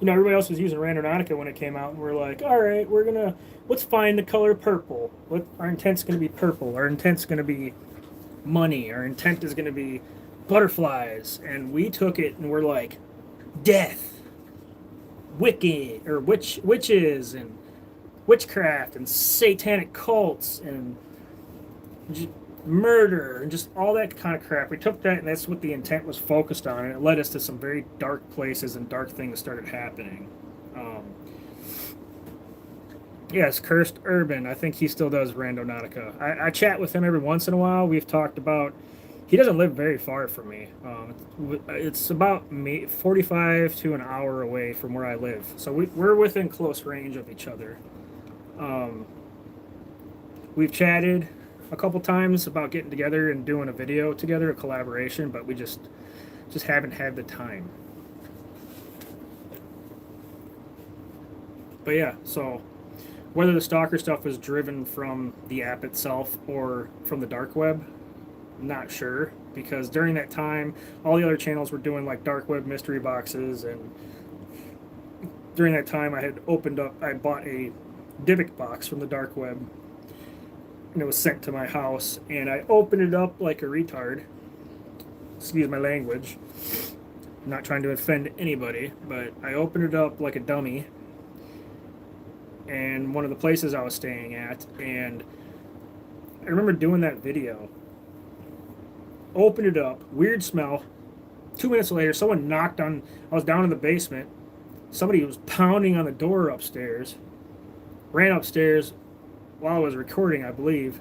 B: everybody else was using Randonautica when it came out, and we're like, all right, let's find the color purple. Our intent's gonna be purple. Our intent's gonna be money. Our intent is gonna be butterflies. And we took it and we're like, death, wicked, or witches, and witchcraft, and satanic cults, and murder, and just all that kind of crap. We took that, and that's what the intent was focused on, and it led us to some very dark places, and dark things started happening. Yes, Cursed Urban. I think he still does Randonautica. I chat with him every once in a while. We've talked about. He doesn't live very far from me. It's about 45 to an hour away from where I live, so we're within close range of each other. We've chatted a couple times about getting together and doing a video together, a collaboration, but we just haven't had the time. But yeah, so whether the stalker stuff was driven from the app itself or from the dark web, not sure, because during that time all the other channels were doing like dark web mystery boxes, and during that time I bought a Dybbuk box from the dark web, and it was sent to my house, and I opened it up like a retard. Excuse my language. I'm not trying to offend anybody, but I opened it up like a dummy, and one of the places I was staying at, and I remember doing that video. Opened it up, weird smell. 2 minutes later, someone knocked on. I was down in the basement. Somebody was pounding on the door upstairs. Ran upstairs while I was recording, I believe,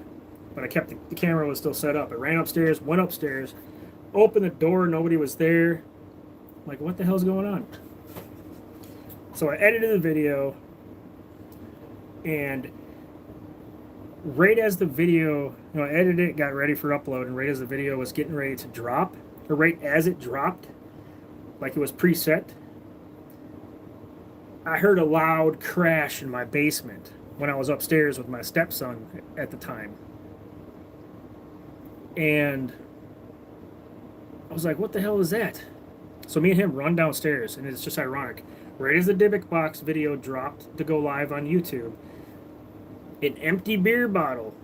B: but I kept the camera was still set up. I ran upstairs, went upstairs, opened the door, nobody was there. I'm like, what the hell's going on? So I edited the video, and right as the video, I edited it, got ready for upload, and right as the video was getting ready to drop, or right as it dropped, like it was preset, I heard a loud crash in my basement when I was upstairs with my stepson at the time. And I was like, what the hell is that? So me and him run downstairs, and it's just ironic. Right as the Dybbuk box video dropped to go live on YouTube, an empty beer bottle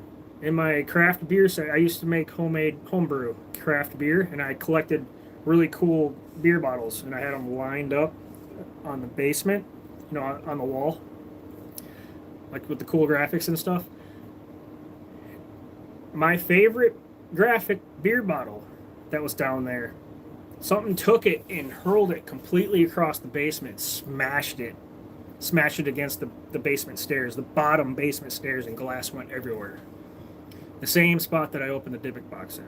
B: in my craft beer set. I used to make homebrew craft beer, and I collected really cool beer bottles, and I had them lined up on the basement, on the wall, like with the cool graphics and stuff. My favorite graphic beer bottle that was down there, something took it and hurled it completely across the basement, smashed it against the basement stairs, the bottom basement stairs, and glass went everywhere. The same spot that I opened the Dybbuk box in.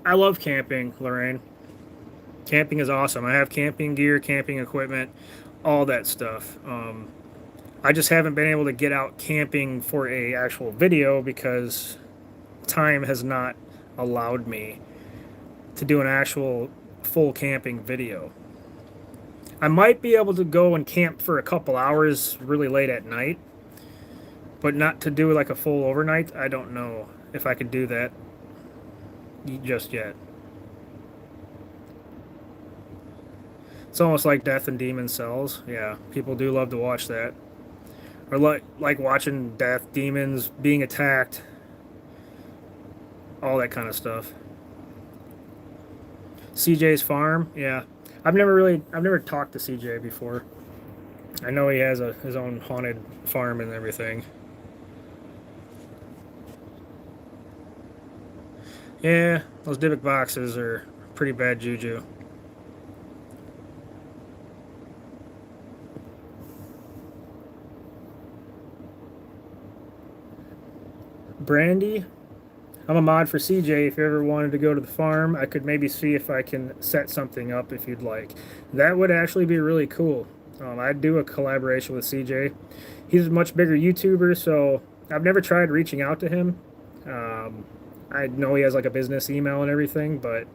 B: I love camping, Lorraine. Camping is awesome. I have camping gear, camping equipment, all that stuff. I just haven't been able to get out camping for a actual video because time has not allowed me to do an actual full camping video. I might be able to go and camp for a couple hours really late at night, but not to do like a full overnight. I don't know if I could do that just yet. It's almost like Death and Demon Cells. Yeah, people do love to watch that. Or like watching death, demons being attacked, all that kind of stuff. CJ's farm, yeah. I've never talked to CJ before. I know he has his own haunted farm and everything. Yeah, those Dybbuk boxes are pretty bad juju. Brandy, I'm a mod for CJ. If you ever wanted to go to the farm, I could maybe see if I can set something up if you'd like. That would actually be really cool. I'd do a collaboration with CJ. He's a much bigger YouTuber, so I've never tried reaching out to him. I know he has like a business email and everything, but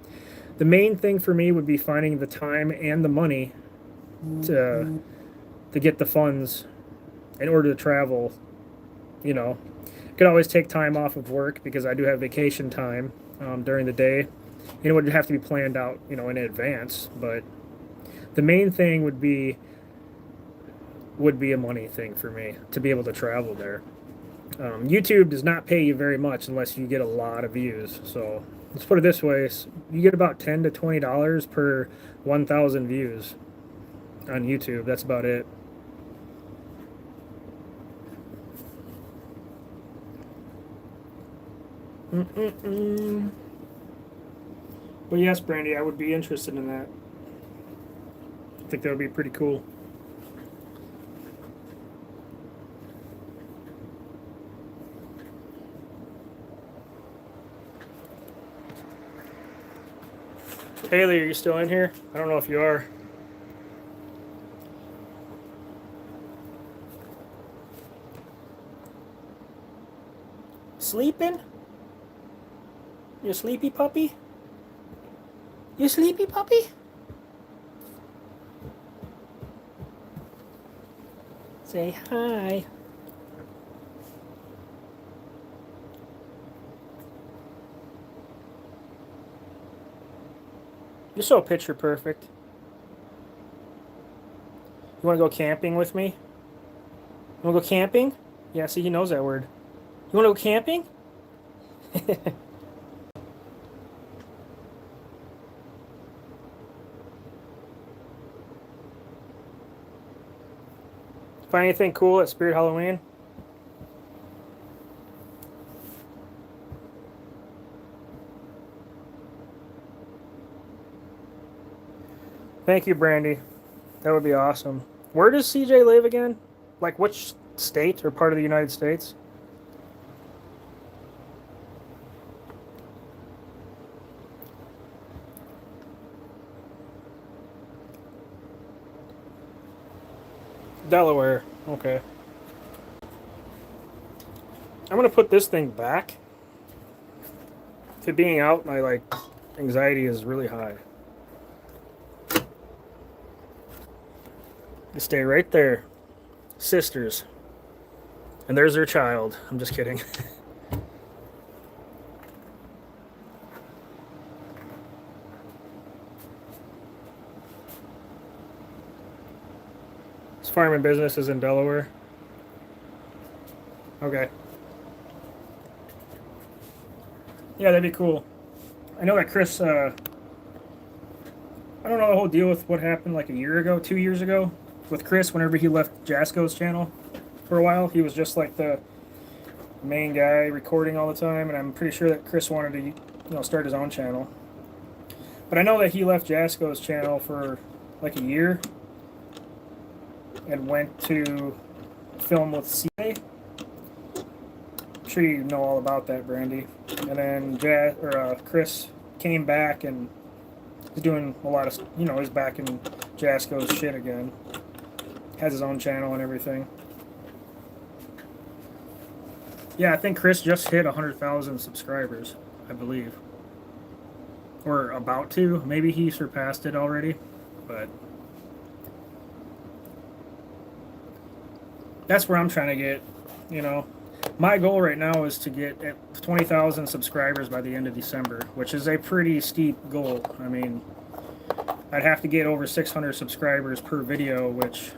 B: the main thing for me would be finding the time and the money to get the funds in order to travel. You know, could always take time off of work because I do have vacation time during the day. It would have to be planned out, in advance. But the main thing would be a money thing for me to be able to travel there. YouTube does not pay you very much unless you get a lot of views. So let's put it this way: you get about $10 to $20 per 1,000 views on YouTube. That's about it. Mm-mm-mm. But yes, Brandy, I would be interested in that. I think that would be pretty cool. Haley, are you still in here? I don't know if you are. Sleeping? You sleepy puppy? You sleepy puppy? Say hi. You're so picture perfect. You want to go camping with me? You want to go camping? Yeah, see, he knows that word. You want to go camping? Find anything cool at Spirit Halloween? Thank you, Brandy. That would be awesome. Where does CJ live again? Like which state or part of the United States? Delaware. Okay. I'm gonna put this thing back. To being out, my anxiety is really high. You stay right there. Sisters. And there's their child. I'm just kidding. This farming business is in Delaware. Okay. Yeah, that'd be cool. I know that Chris, I don't know the whole deal with what happened like a year ago, 2 years ago, with Chris whenever he left Jasco's channel for a while. He was just like the main guy recording all the time, and I'm pretty sure that Chris wanted to, start his own channel. But I know that he left Jasco's channel for like a year and went to film with CA. I'm sure you know all about that, Brandy. And then Chris came back and he's doing a lot of, he's back in Jasco's shit again. Has his own channel and everything. Yeah, I think Chris just hit 100,000 subscribers, I believe. Or about to. Maybe he surpassed it already, but that's where I'm trying to get, My goal right now is to get at 20,000 subscribers by the end of December, which is a pretty steep goal. I mean, I'd have to get over 600 subscribers per video, which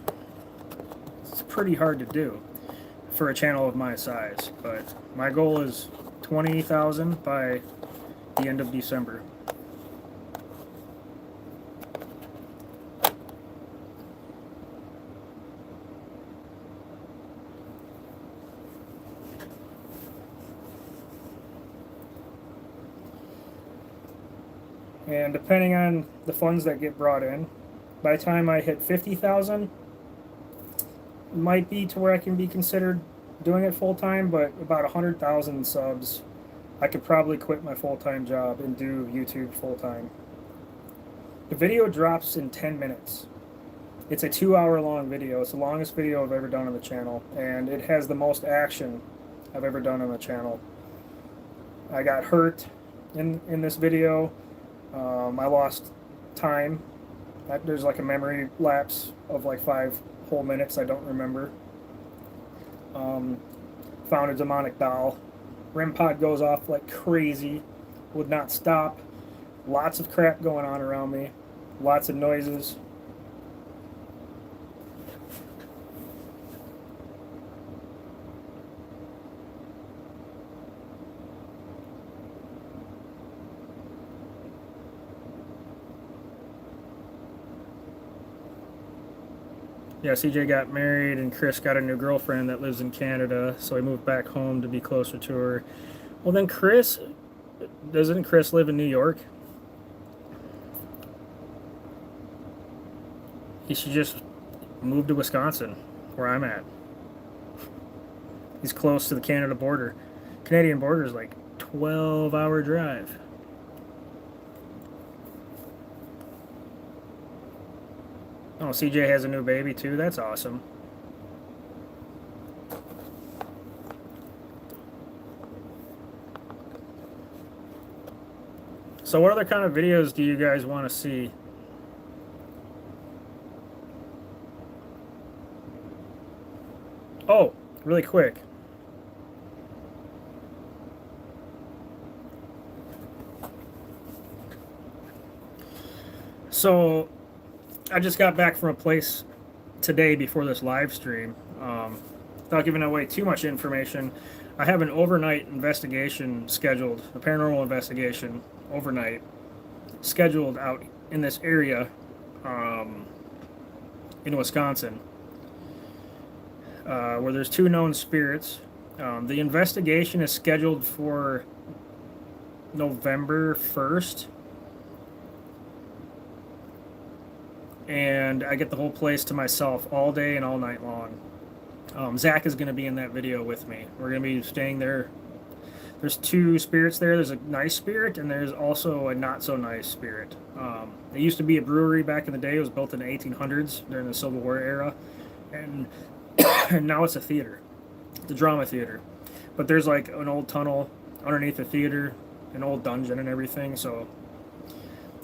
B: is pretty hard to do for a channel of my size. But my goal is 20,000 by the end of December. And depending on the funds that get brought in, by the time I hit 50,000, might be to where I can be considered doing it full time. But about 100,000 subs, I could probably quit my full-time job and do YouTube full-time. The video drops in 10 minutes. It's a 2-hour long video. It's the longest video I've ever done on the channel, and it has the most action I've ever done on the channel. I got hurt in this video. I lost time. There's like a memory lapse of like 5 whole minutes I don't remember. Found a demonic doll. REM pod goes off like crazy. Would not stop. Lots of crap going on around me. Lots of noises. Yeah, CJ got married and Chris got a new girlfriend that lives in Canada, so he moved back home to be closer to her. Well, then doesn't Chris live in New York? He should just move to Wisconsin, where I'm at. He's close to the Canada border. Canadian border is like 12-hour drive. Oh, CJ has a new baby too. That's awesome. So what other kind of videos do you guys want to see? Oh, really quick. So I just got back from a place today before this live stream. Without giving away too much information, I have an overnight investigation scheduled, a paranormal investigation overnight scheduled out in this area in Wisconsin where there's 2 known spirits. The investigation is scheduled for November 1st. And I get the whole place to myself all day and all night long. Zach is going to be in that video with me. We're going to be staying there. There's 2 spirits there. There's a nice spirit, and there's also a not-so-nice spirit. It used to be a brewery back in the day. It was built in the 1800s during the Civil War era. And, and now it's a theater. It's a drama theater. But there's like an old tunnel underneath the theater, an old dungeon and everything, so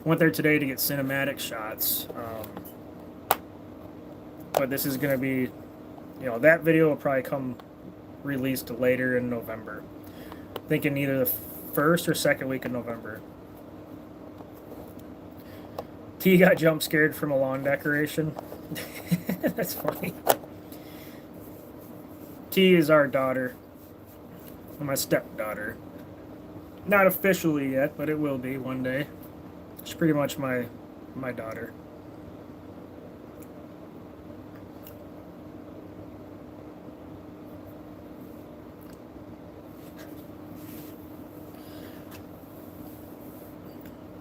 B: went there today to get cinematic shots, but this is going to be, that video will probably come released later in November. Thinking either the first or second week of November. T got jump scared from a lawn decoration. That's funny. T is our daughter, my stepdaughter. Not officially yet, but it will be one day. She's pretty much my daughter.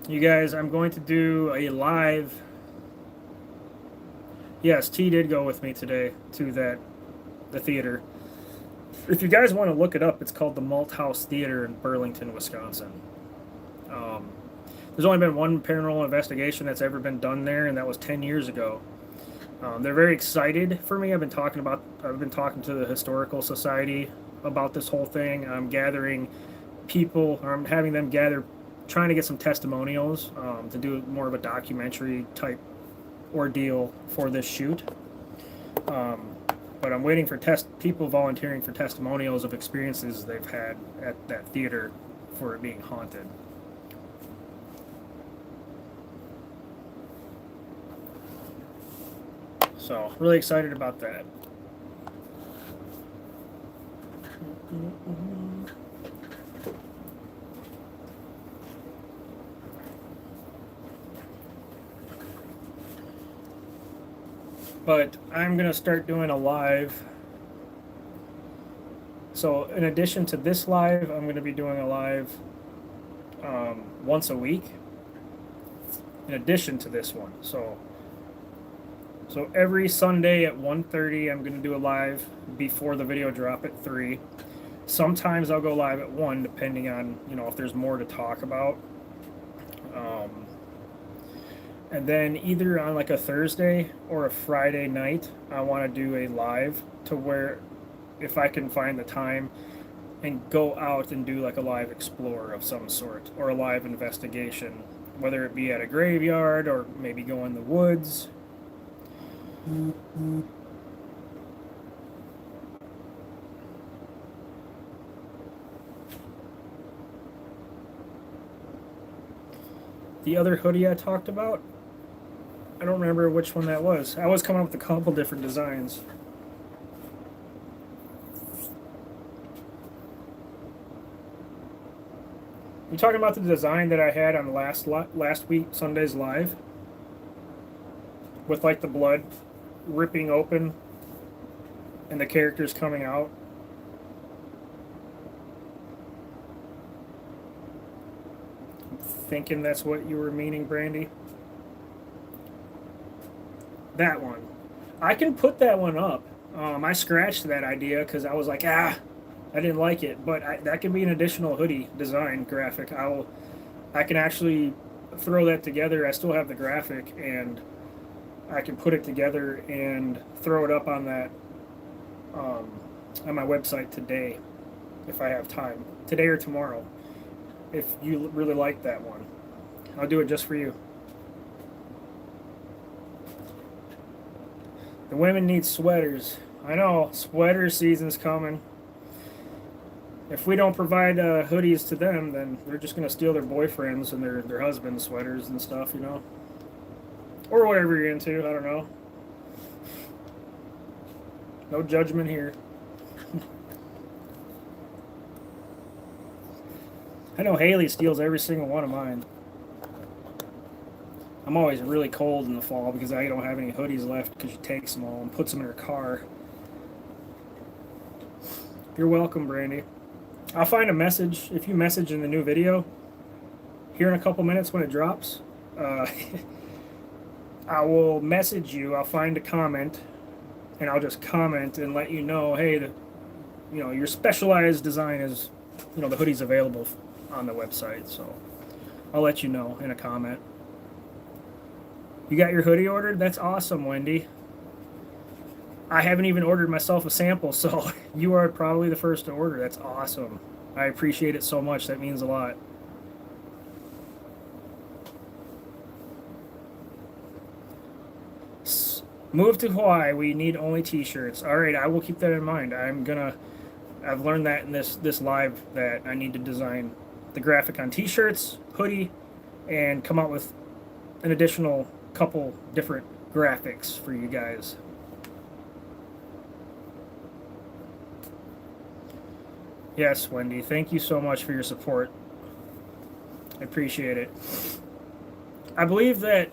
B: You guys, I'm going to do a live. Yes, T did go with me today to the theater. If you guys want to look it up, it's called the Malt House Theater in Burlington, Wisconsin. There's only been one paranormal investigation that's ever been done there, and that was 10 years ago. They're very excited for me. I've been talking to the Historical Society about this whole thing. I'm gathering people, or I'm having them gather, trying to get some testimonials to do more of a documentary type ordeal for this shoot. But I'm waiting for people volunteering for testimonials of experiences they've had at that theater for it being haunted. So, really excited about that. But I'm going to start doing a live. So, in addition to this live, I'm going to be doing a live once a week. In addition to this one. So every Sunday at 1:30, I'm going to do a live before the video drop at 3. Sometimes I'll go live at 1, depending on, if there's more to talk about. And then either on like a Thursday or a Friday night, I want to do a live to where, if I can find the time, and go out and do like a live explore of some sort or a live investigation, whether it be at a graveyard or maybe go in the woods. The other hoodie I talked about, I don't remember which one that was. I was coming up with a couple different designs. You talking about the design that I had on last week Sunday's live, with like the blood ripping open and the characters coming out? I'm thinking that's what you were meaning, Brandy. That one. I can put that one up. I scratched that idea because I was like, I didn't like it. But that can be an additional hoodie design graphic. I can actually throw that together. I still have the graphic, and I can put it together and throw it up on that on my website today, if I have time, today or tomorrow. If you really like that one, I'll do it just for you. The women need sweaters. I know, sweater season's coming. If we don't provide hoodies to them, then they're just going to steal their boyfriends and their husbands' sweaters and stuff, Or whatever you're into, I don't know. No judgment here. I know Haley steals every single one of mine. I'm always really cold in the fall because I don't have any hoodies left because she takes them all and puts them in her car. You're welcome, Brandy. I'll find a message. If you message in the new video here in a couple minutes when it drops, I will message you. I'll find a comment, and I'll just comment and let you know, hey, your specialized design is, the hoodie's available on the website. So I'll let you know in a comment. You got your hoodie ordered? That's awesome, Wendy. I haven't even ordered myself a sample, so you are probably the first to order. That's awesome. I appreciate it so much. That means a lot. Move to Hawaii. We need only t-shirts. All right, I will keep that in mind. I've learned that in this live that I need to design the graphic on t-shirts, hoodie, and come up with an additional couple different graphics for you guys. Yes, Wendy, thank you so much for your support. I appreciate it. I believe that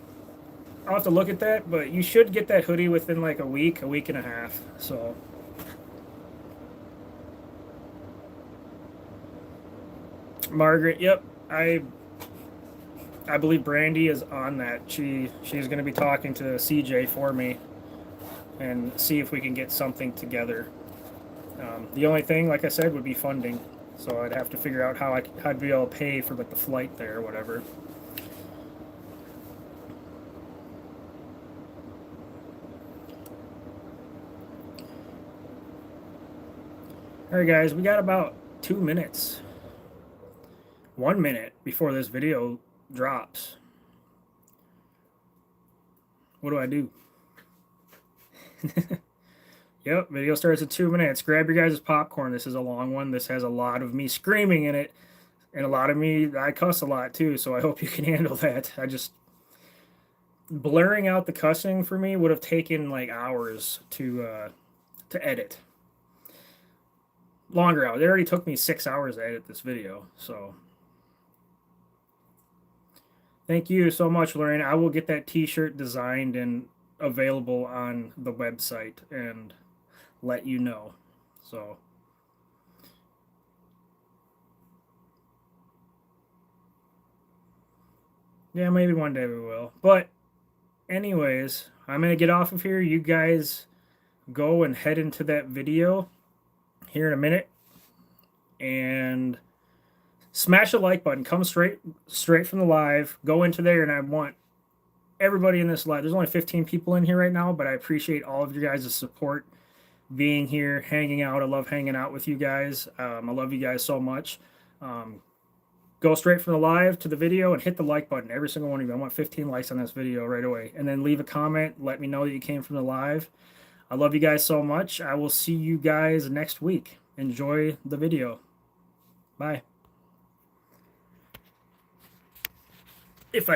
B: I'll have to look at that, but you should get that hoodie within like a week and a half. So Margaret, yep, I believe Brandy is on that. She's going to be talking to CJ for me and see if we can get something together. The only thing, like I said, would be funding. So I'd have to figure out how I'd be able to pay for like the flight there or whatever. All right, guys, we got about 2 minutes. 1 minute before this video drops. What do I do? Yep, video starts at 2 minutes. Grab your guys' popcorn. This is a long one. This has a lot of me screaming in it. And a lot of I cuss a lot too, so I hope you can handle that. Blurring out the cussing for me would have taken like hours to edit. Longer hours. It already took me 6 hours to edit this video, so. Thank you so much, Lorraine. I will get that t-shirt designed and available on the website and let you know. So yeah, maybe one day we will. But anyways, I'm going to get off of here. You guys go and head into that video here in a minute. and smash the like button. Come straight from the live. Go into there, and I want everybody in this live. There's only 15 people in here right now, but I appreciate all of you guys' support, being here, hanging out. I love hanging out with you guys. I love you guys so much. Go straight from the live to the video and hit the like button. Every single one of you. I want 15 likes on this video right away. And then leave a comment. Let me know that you came from the live. I love you guys so much. I will see you guys next week. Enjoy the video. Bye. If I